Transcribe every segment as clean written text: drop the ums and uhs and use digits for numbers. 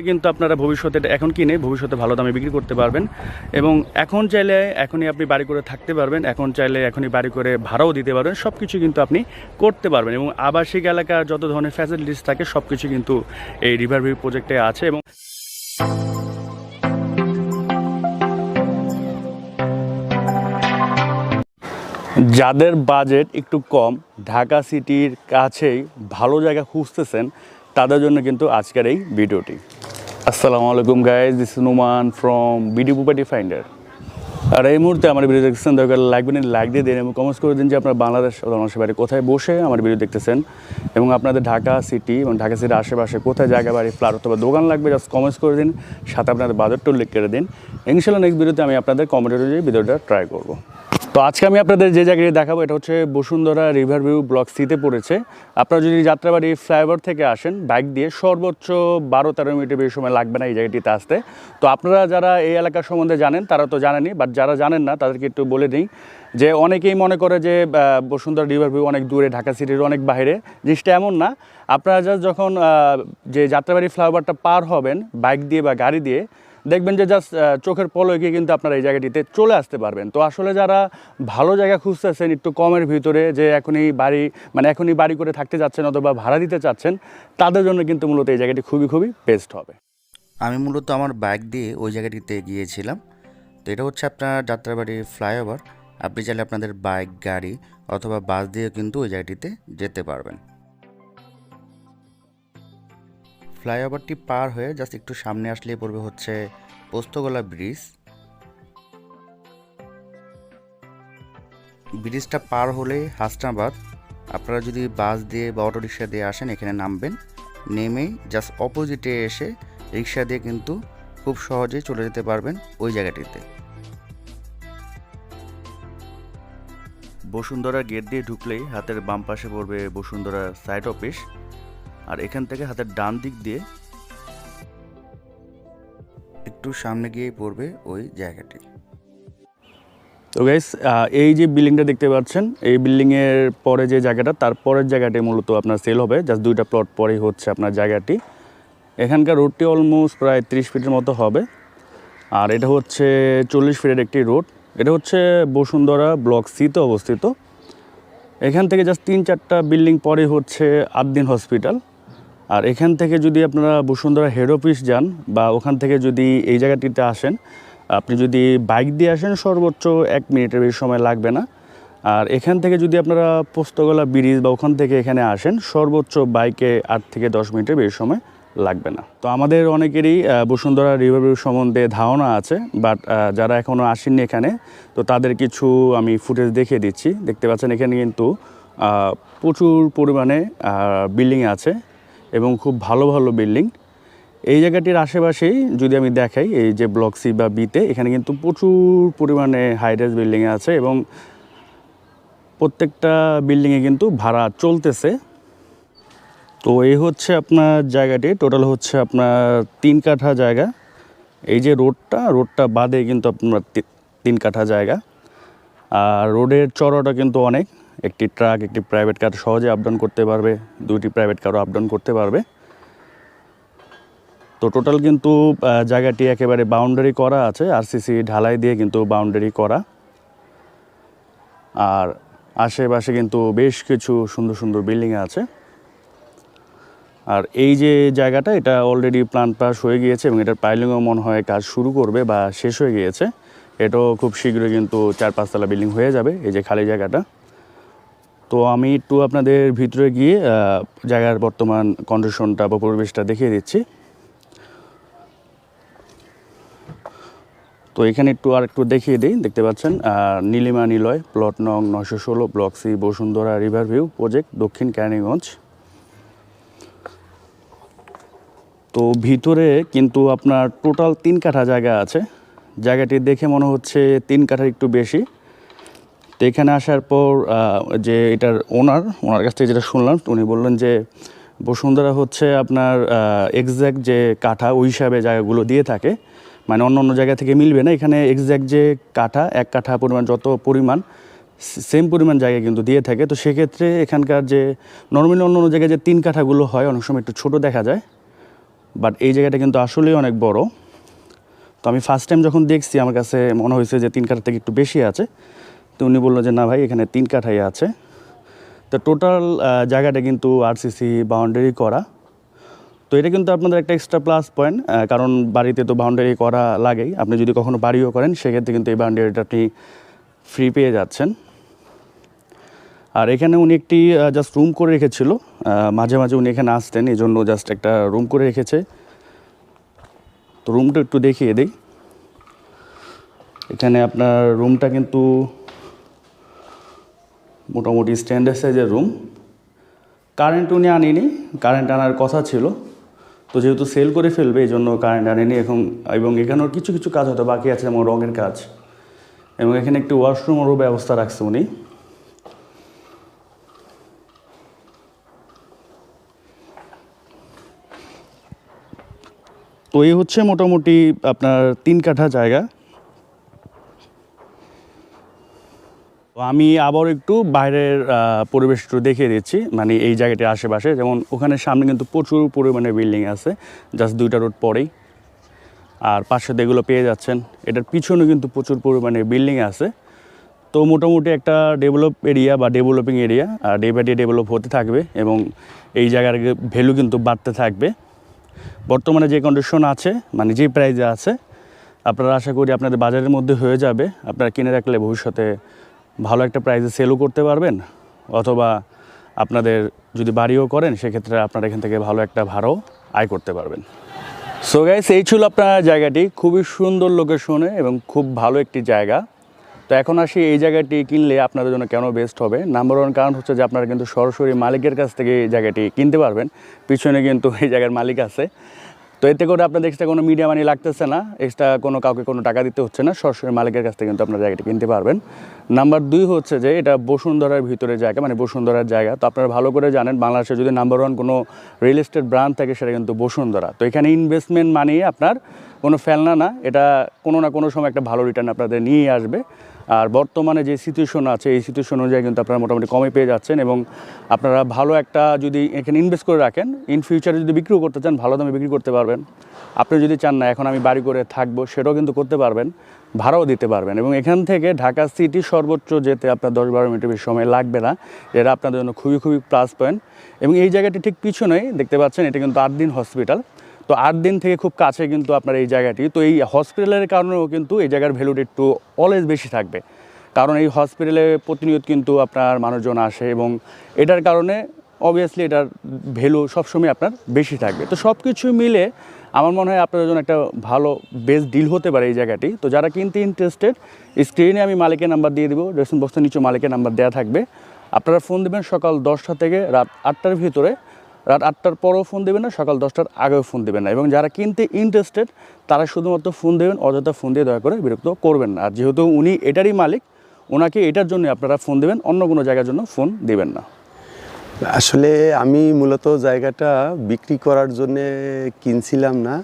কিন্তু আপনারা ভবিষ্যতে এখন কিনে ভবিষ্যতে ভালো দামে বিক্রি করতে পারবেন এবং এখন চাইলে এখনই আপনি বাড়ি করে থাকতে পারবেন, এখন চাইলে এখনই বাড়ি করে ভাড়াও দিতে পারবেন, সব কিছু কিন্তু আপনি করতে পারবেন এবং আবাসিক এলাকার যত ধরনের ফ্যাসিলিটিস থাকে সব কিছু কিন্তু এই রিভারভিউ প্রজেক্টে আছে। এবং যাদের বাজেট একটু কম, ঢাকা সিটির কাছেই ভালো জায়গা খুঁজতেছেন, তাদের জন্য কিন্তু আজকের এই ভিডিওটি। আসসালামু আলাইকুম guys, this is Numan from BD Property Finder. আর এই মুহূর্তে আমার ভিডিও দেখতেছেন, দরকার লাইক দিয়ে দিন এবং কমেন্টস করে দিন যে আপনার বাংলাদেশ মানুষের বাড়ি কোথায় বসে আমার ভিডিও দেখতেছেন এবং আপনাদের ঢাকা সিটি এবং ঢাকা সিটির আশেপাশে কোথায় জায়গা বাড়ি ফ্ল্যাট অথবা দোকান লাগবে, জাস্ট কমেন্টস করে দিন, সাথে আপনাদের বাজেটটা উল্লেখ করে দিন। ইনশাআল্লাহ নেক্সট ভিডিওতে আমি আপনাদের কমেন্ট অনুযায়ী ভিডিওটা ট্রাই করবো। তো আজকে আমি আপনাদের যে জায়গাটি দেখাবো এটা হচ্ছে বসুন্ধরা রিভারভিউ ব্লক সিতে পড়েছে। আপনারা যদি যাত্রাবাড়ি ফ্লাইওভার থেকে আসেন বাইক দিয়ে, সর্বোচ্চ 12-13 মিনিটের বেশি সময় লাগবে না এই জায়গাটিতে আসতে। তো আপনারা যারা এই এলাকার সম্বন্ধে জানেন তারা তো জানেনই, বাট যারা জানেন না তাদেরকে একটু বলে দিই যে অনেকেই মনে করে যে বসুন্ধরা রিভারভিউ অনেক দূরে, ঢাকা সিটির অনেক বাইরে। জিনিসটা এমন না। আপনারা যখন যে যাত্রাবাড়ি ফ্লাইওভারটা পার হবেন বাইক দিয়ে বা গাড়ি দিয়ে, দেখবেন যে জাস্ট চোখের পলকে কিন্তু আপনারা এই জায়গাটিতে চলে আসতে পারবেন। তো আসলে যারা ভালো জায়গা খুঁজতেছেন একটু কমের ভিতরে, যে এখনই বাড়ি করে থাকতে যাচ্ছেন অথবা ভাড়া দিতে চাচ্ছেন, তাদের জন্য কিন্তু মূলত এই জায়গাটি খুবই বেস্ট হবে। আমি মূলত আমার বাইক দিয়ে ওই জায়গাটিতে গিয়েছিলাম। তো এটা হচ্ছে আপনার যাত্রাবাড়ি ফ্লাইওভার। আপনি চাইলে আপনাদের বাইক, গাড়ি অথবা বাস দিয়ে কিন্তু ওই জায়গাটিতে যেতে পারবেন। ফ্লাইওভারটি পার হয়ে জাস্ট একটু সামনে আসলেই পড়বে হচ্ছে পোস্তগোলা ব্রিজ। ব্রিজটা পার হলে হাসনাবাদ। আপনারা যদি বাস দিয়ে বা অটোরিকশা দিয়ে আসেন, এখানে নামবেন, নেমেই জাস্ট অপোজিটে এসে রিক্সা দিয়ে কিন্তু খুব সহজেই চলে যেতে পারবেন ওই জায়গাটিতে। বসুন্ধরা গেট দিয়ে ঢুকলেই হাতের বাম পাশে পড়বে বসুন্ধরা সাইট অফিস, আর এখান থেকে হাতের ডান দিক দিয়ে একটু সামনে গিয়েই পড়বে ওই জায়গাটি। তো গাইস, এই যে বিল্ডিংটা দেখতে পাচ্ছেন, এই বিল্ডিংয়ের পরে যে জায়গাটা, তারপরের জায়গাটি মূলত আপনার সেল হবে। জাস্ট 2টা প্লট পরেই হচ্ছে আপনার জায়গাটি। এখানকার রোডটি অলমোস্ট প্রায় 30 ফিটের মতো হবে, আর এটা হচ্ছে 40 ফিটের একটি রোড। এটা হচ্ছে বসুন্ধরা ব্লক সিতে অবস্থিত। এখান থেকে জাস্ট 3-4টা বিল্ডিং পরে হচ্ছে আদ্দিন হসপিটাল। আর এখান থেকে যদি আপনারা বসুন্ধরা হেড অফিস যান বা ওখান থেকে যদি এই জায়গাটিতে আসেন, আপনি যদি বাইক দিয়ে আসেন সর্বোচ্চ 1 মিনিটের বেশি সময় লাগবে না। আর এখান থেকে যদি আপনারা পোস্তগোলা ব্রিজ বা ওখান থেকে এখানে আসেন, সর্বোচ্চ বাইকে 8 থেকে 10 মিনিটের বেশি সময় লাগবে না। তো আমাদের অনেকেরই বসুন্ধরা রিভারভিউ সম্বন্ধে ধারণা আছে, বাট যারা এখনও আসেননি এখানে, তো তাদের কিছু আমি ফুটেজ দেখিয়ে দিচ্ছি। দেখতে পাচ্ছেন এখানে কিন্তু প্রচুর পরিমাণে বিল্ডিং আছে এবং খুব ভালো বিল্ডিং। এই জায়গাটির আশেপাশেই যদি আমি দেখাই, এই যে ব্লক সি বা বিতে, এখানে কিন্তু প্রচুর পরিমাণে হাইরাইজ বিল্ডিং আছে এবং প্রত্যেকটা বিল্ডিংয়ে কিন্তু ভাড়া চলতেছে। তো এই হচ্ছে আপনার জায়গাটি, টোটাল হচ্ছে আপনার 3 কাঠা জায়গা। এই যে রোডটা বাদে কিন্তু আপনার 3 কাঠা জায়গা। আর রোডের চড়াটা কিন্তু অনেক, একটি ট্রাক, একটি প্রাইভেট কার সহজে আপডাউন করতে পারবে, 2টি প্রাইভেট কারও আপডাউন করতে পারবে। তো টোটাল কিন্তু জায়গাটি একেবারে বাউন্ডারি করা আছে, আরসিসি ঢালাই দিয়ে কিন্তু বাউন্ডারি করা। আর আশেপাশে কিন্তু বেশ কিছু সুন্দর বিল্ডিং আছে। আর এই যে জায়গাটা, এটা অলরেডি প্ল্যান পাস হয়ে গিয়েছে এবং এটার পাইলিংও মনে হয় কাজ শুরু করবে বা শেষ হয়ে গিয়েছে। এটাও খুব শীঘ্রই কিন্তু 4-5 তলা বিল্ডিং হয়ে যাবে, এই যে খালি জায়গাটা। তো আমি একটু আপনাদের ভিতরে গিয়ে জায়গার বর্তমান কন্ডিশনটা বা পরিবেশটা দেখিয়ে দিচ্ছি। তো এখানে একটু দেখিয়ে দিই। দেখতে পাচ্ছেন নীলিমা নিলয়, প্লট নং 916, block C, Bashundhara Riverview project, দক্ষিণ কেরানীগঞ্জ। তো ভিতরে কিন্তু আপনার টোটাল 3 কাঠা জায়গা আছে। জায়গাটি দেখে মনে হচ্ছে 3 কাঠার একটু বেশি। তো এখানে আসার পর যে এটার ওনার কাছ থেকে যেটা শুনলাম, উনি বললেন যে বসুন্ধরা হচ্ছে আপনার এক্স্যাক্ট যে কাঠা ওই হিসাবে জায়গাগুলো দিয়ে থাকে, মানে অন্য জায়গা থেকে মিলবে না। এখানে এক্স্যাক্ট যে কাঠা, 1 কাঠা পরিমাণ যত পরিমাণ, সেম পরিমাণ জায়গা কিন্তু দিয়ে থাকে। তো সেক্ষেত্রে এখানকার যে নর্মালি অন্য জায়গায় যে 3 কাঠাগুলো হয় অনেক সময় একটু ছোট দেখা যায়, বাট এই জায়গাটা কিন্তু আসলেই অনেক বড়। তো আমি ফার্স্ট টাইম যখন দেখছি আমার কাছে মনে হয়েছে যে 3 কাঠা থেকে একটু বেশি আছে। তো উনি বললো যে না ভাই এখানে 3 কাঠাই আছে। তো টোটাল জায়গাটা কিন্তু আরসিসি বাউন্ডারি করা। তো এটা কিন্তু আপনাদের একটা এক্সট্রা প্লাস পয়েন্ট, কারণ বাড়িতে তো বাউন্ডারি করা লাগেই। আপনি যদি কখনো বাড়িও করেন সেক্ষেত্রে কিন্তু এই বাউন্ডারিটা আপনি ফ্রি পেয়ে যাচ্ছেন। আর এখানে উনি একটি জাস্ট রুম করে রেখেছিল, মাঝে মাঝে উনি এখানে আসতেন, এই জন্য জাস্ট একটা রুম করে রেখেছে। তো রুমটা একটু দেখিয়ে দিই। এখানে আপনার রুমটা কিন্তু মোটামুটি স্ট্যান্ডার্ড সাইজের রুম। কারেন্ট উনি আনেনি, কারেন্ট আনার কথা ছিল, তো যেহেতু সেল করে ফেলবে এই জন্য কারেন্ট আনেনি এখন। এবং এখানেও কিছু কিছু কাজ হয়তো বাকি আছে, যেমন রঙের কাজ। এবং এখানে একটি ওয়াশরুমেরও ব্যবস্থা রাখছে উনি। তো এই হচ্ছে মোটামুটি আপনার 3 কাঠা জায়গা। তো আমি আবার একটু বাইরের পরিবেশ একটু দেখিয়ে দিচ্ছি, মানে এই জায়গাটির আশেপাশে। যেমন ওখানে সামনে কিন্তু প্রচুর পরিমাণে বিল্ডিং আছে, জাস্ট 2টা রোড পরেই। আর পাশে এগুলো পেয়ে যাচ্ছেন। এটার পিছনে কিন্তু প্রচুর পরিমাণে বিল্ডিং আছে। তো মোটামুটি একটা ডেভেলপ এরিয়া বা developing area, day by day develop হতে থাকবে এবং এই জায়গার ভ্যালু কিন্তু বাড়তে থাকবে। বর্তমানে যে কন্ডিশন আছে, মানে যে প্রাইজে আছে, আপনারা আশা করি আপনাদের বাজারের মধ্যে হয়ে যাবে। আপনারা কিনে রাখলে ভবিষ্যতে ভালো একটা প্রাইজে সেলও করতে পারবেন, অথবা আপনাদের যদি বাড়িও করেন সেক্ষেত্রে আপনারা এখান থেকে ভালো একটা ভাড়াও আয় করতে পারবেন। সো গাইস, এই ছিল আপনার জায়গাটি, খুবই সুন্দর লোকেশনে এবং খুব ভালো একটি জায়গা। তো এখন আসি এই জায়গাটি কিনলে আপনাদের জন্য কেন বেস্ট হবে। নাম্বার 1 কারণ হচ্ছে যে আপনারা কিন্তু সরাসরি মালিকের কাছ থেকে এই জায়গাটি কিনতে পারবেন। পিছনে কিন্তু এই জায়গার মালিক আছে। তো এতে করে আপনাদের এক্সট্রা কোনো মিডিয়া মানি লাগতেছে না, এক্সট্রা কাউকে কোনো টাকা দিতে হচ্ছে না, সরাসরি মালিকের কাছ থেকে কিন্তু আপনার জায়গাটি কিনতে পারবেন। নাম্বার 2 হচ্ছে যে এটা বসুন্ধরার ভিতরে জায়গা, মানে বসুন্ধরার জায়গা। তো আপনারা ভালো করে জানেন বাংলাদেশে যদি নাম্বার 1 কোনো রিয়েল এস্টেট ব্রান্ড থাকে সেটা কিন্তু বসুন্ধরা। তো এখানে ইনভেস্টমেন্ট মানি আপনার কোনো ফেলনা না, এটা কোনো না কোনো সময় একটা ভালো রিটার্ন আপনাদের নিয়ে আসবে। আর বর্তমানে যে সিচুয়েশন আছে এই সিচুয়েশন অনুযায়ী কিন্তু আপনারা মোটামুটি কমে পেয়ে যাচ্ছেন এবং আপনারা ভালো একটা যদি এখানে ইনভেস্ট করে রাখেন, ইন ফিউচারে যদি বিক্রিও করতে চান ভালো দামে বিক্রি করতে পারবেন। আপনি যদি চান না এখন আমি বাড়ি করে থাকবো, সেটাও কিন্তু করতে পারবেন, ভাড়াও দিতে পারবেন। এবং এখান থেকে ঢাকা সিটি সর্বোচ্চ যেতে আপনার 10-12 মিনিটের বেশি সময় লাগবে না, এটা আপনাদের জন্য খুবই খুবই প্লাস পয়েন্ট। এবং এই জায়গাটি ঠিক পিছনেই দেখতে পাচ্ছেন, এটা কিন্তু 8 দিন হসপিটাল। তো 8 দিন থেকে খুব কাছে কিন্তু আপনার এই জায়গাটি। তো এই হসপিটালের কারণেও কিন্তু এই জায়গার ভ্যালুটা একটু অলওয়েজ বেশি থাকবে, কারণ এই হসপিটালে প্রতিনিয়ত কিন্তু আপনার মানুষজন আসে এবং এটার কারণে অবভিয়াসলি এটার ভ্যালু সবসময় আপনার বেশি থাকবে। তো সব কিছু মিলে আমার মনে হয় আপনাদের জন্য একটা ভালো বেস্ট ডিল হতে পারে এই জায়গাটি। তো যারা কিনতে ইন্টারেস্টেড, স্ক্রিনে আমি মালিকের নাম্বার দিয়ে দেবো, ডেসক্রিপশন বক্সের নিচে মালিকের নাম্বার দেওয়া থাকবে। আপনারা ফোন দেবেন সকাল 10টা থেকে রাত 8টার ভিতরে, রাত 8টার পরেও ফোন দেবেন না, সকাল 10টার আগেও ফোন দেবেন না। এবং যারা কিনতে ইন্টারেস্টেড তারা শুধুমাত্র ফোন দেবেন, অযথা ফোন দিয়ে দয়া করে বিরক্ত করবেন না। আর যেহেতু উনি এটারই মালিক, ওনাকে এটার জন্য আপনারা ফোন দেবেন, অন্য কোনো জায়গার জন্য ফোন দেবেন না। আসলে আমি মূলত জায়গাটা বিক্রি করার জন্যে কিনছিলাম না,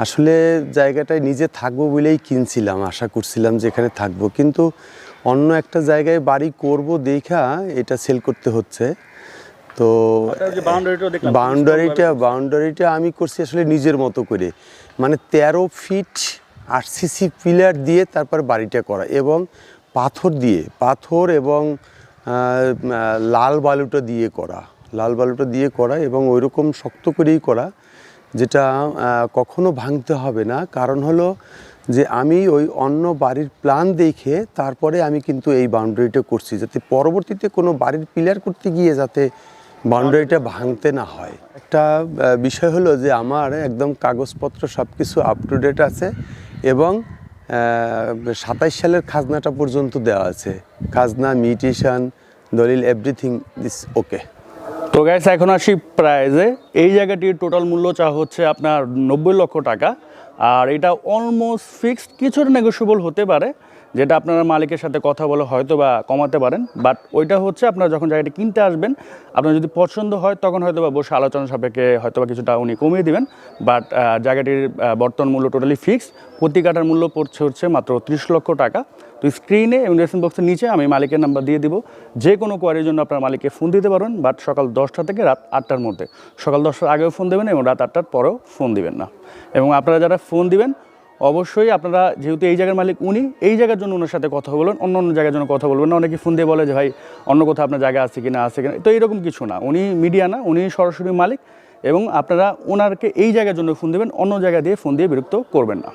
আসলে জায়গাটায় নিজে থাকবো বলেই কিনছিলাম, আশা করছিলাম যে এখানে থাকবো, কিন্তু অন্য একটা জায়গায় বাড়ি করব দেখা এটা সেল করতে হচ্ছে। তো বাউন্ডারিটা আমি করছি আসলে নিজের মতো করে, মানে 13 ফিট আরসিসি পিলার দিয়ে তারপর বাড়িটা করা এবং পাথর এবং লাল বালুটা দিয়ে করা এবং ওইরকম শক্ত করেই করা, যেটা কখনো ভাঙতে হবে না। কারণ হলো যে আমি ওই অন্য বাড়ির প্ল্যান দেখে তারপরে আমি কিন্তু এই বাউন্ডারিটা করছি, যাতে পরবর্তীতে কোনো বাড়ির পিলার করতে গিয়ে যাতে বাউন্ডারিটা ভাঙতে না হয়। একটা বিষয় হলো যে আমার একদম কাগজপত্র সব কিছু আপ টু ডেট আছে এবং 27 সালের খাজনাটা পর্যন্ত দেওয়া আছে, খাজনা, মিউটেশন, দলিল, এভরিথিং দিস ওকে। তো গাইস, এখন আসি প্রাইজে। এই জায়গাটির টোটাল মূল্য চা হচ্ছে আপনার 90 লক্ষ টাকা। আর এটা অলমোস্ট ফিক্সড, কিছুটা নেগোশিয়েবল হতে পারে, যেটা আপনারা মালিকের সাথে কথা বলে হয়তো বা কমাতে পারেন। বাট ওইটা হচ্ছে আপনারা যখন জায়গাটি কিনতে আসবেন, আপনার যদি পছন্দ হয় তখন হয়তো বা বসে আলোচনা সাপেক্ষে হয়তো বা কিছুটা উনি কমিয়ে দিবেন। বাট জায়গাটির বর্তমান মূল্য টোটালি ফিক্সড। প্রতি কাঠার মূল্য পড়ছে হচ্ছে মাত্র 30 লক্ষ টাকা। তো স্ক্রিনে এবং ডেসক্রিপশন বক্সের নিচে আমি মালিকের নাম্বার দিয়ে দিব। যে কোনো কোয়ারির জন্য আপনার মালিককে ফোন দিতে পারবেন, বাট সকাল 10টা থেকে রাত 8টার মধ্যে। সকাল 10টার আগেও ফোন দেবেন এবং রাত 8টার পরেও ফোন দিবেন না। এবং আপনারা যারা ফোন দিবেন অবশ্যই আপনারা, যেহেতু এই জায়গার মালিক উনি, এই জায়গার জন্য ওনার সাথে কথা বলবেন, অন্য অন্য জায়গার জন্য কথা বলবেন না। অনেকে ফোন দিয়ে বলে যে ভাই অন্য কোথাও আপনার জায়গা আছে কিনা আছে কিনা, তো এরকম কিছু না। উনি মিডিয়া না, উনি সরাসরি মালিক, এবং আপনারা ওনারকে এই জায়গার জন্য ফোন দেবেন, অন্য জায়গা দিয়ে ফোন দিয়ে বিরক্ত করবেন না।